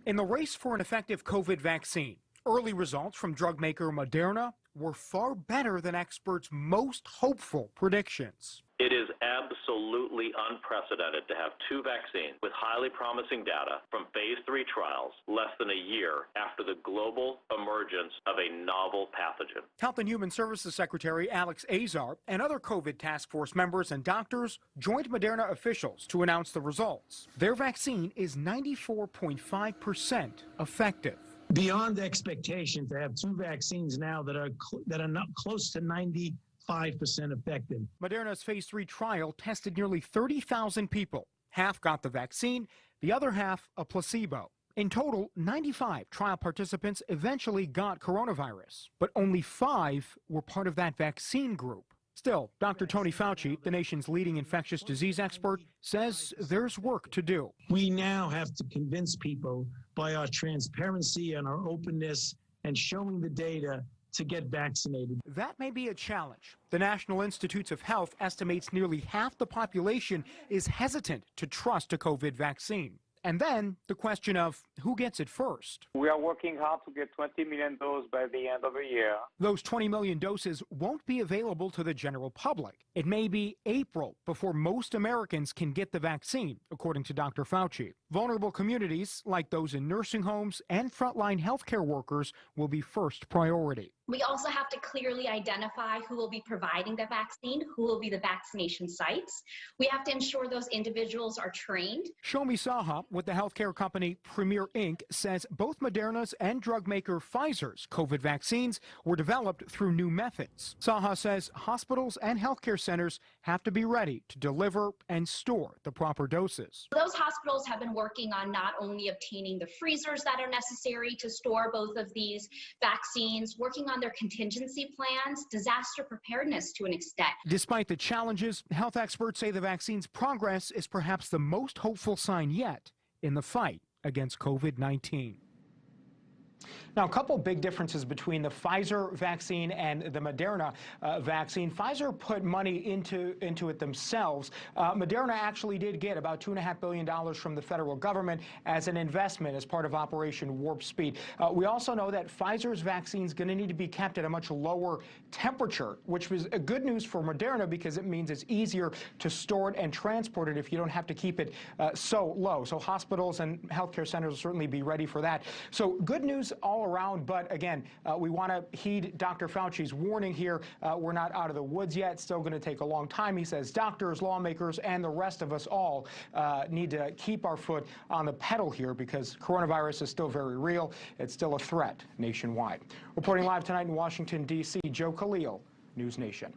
In the race for an effective COVID vaccine, early results from drug maker Moderna were far better than experts' most hopeful predictions. It is absolutely unprecedented to have two vaccines with highly promising data from phase 3 trials less than a year after the global emergence of a novel pathogen. Health and Human Services Secretary Alex Azar and other COVID task force members and doctors joined Moderna officials to announce the results. Their vaccine is 94.5% effective. Beyond expectation to have two vaccines now that are not close to 95% effective. Moderna's phase 3 trial tested nearly 30,000 people. Half got the vaccine, the other half a placebo. In total, 95 trial participants eventually got coronavirus, but only 5 were part of that vaccine group. Still, Dr. Tony Fauci, the nation's leading infectious disease expert, says there's work to do. We now have to convince people by our transparency and our openness and showing the data to get vaccinated. That may be a challenge. The National Institutes of Health estimates nearly half the population is hesitant to trust a COVID vaccine. And then the question of who gets it first. We are working hard to get 20 million doses by the end of the year. Those 20 million doses won't be available to the general public. It may be April before most Americans can get the vaccine, according to Dr. Fauci. Vulnerable communities, like those in nursing homes and frontline healthcare workers, will be first priority. We also have to clearly identify who will be providing the vaccine, who will be the vaccination sites. We have to ensure those individuals are trained. Shomi Saha with the healthcare company Premier Inc. says both Moderna's and drug maker Pfizer's COVID vaccines were developed through new methods. Saha says hospitals and healthcare centers have to be ready to deliver and store the proper doses. Those hospitals have been working on not only obtaining the freezers that are necessary to store both of these vaccines, working on their contingency plans, disaster preparedness to an extent. Despite the challenges, health experts say the vaccine's progress is perhaps the most hopeful sign yet in the fight against COVID-19. Now, a couple big differences between the Pfizer vaccine and the Moderna vaccine. Pfizer put money into it themselves. Moderna actually did get about $2.5 billion from the federal government as an investment as part of Operation Warp Speed. We also know that Pfizer's vaccine is going to need to be kept at a much lower temperature, which was good news for Moderna because it means it's easier to store it and transport it if you don't have to keep it so low. So hospitals and healthcare centers will certainly be ready for that. So good news all around, but again, we want to heed Dr. Fauci's warning here. We're not out of the woods yet. Still going to take a long time. He says doctors, lawmakers, and the rest of us all need to keep our foot on the pedal here because coronavirus is still very real. It's still a threat nationwide. Reporting live tonight in Washington, D.C., Joe Khalil, NewsNation.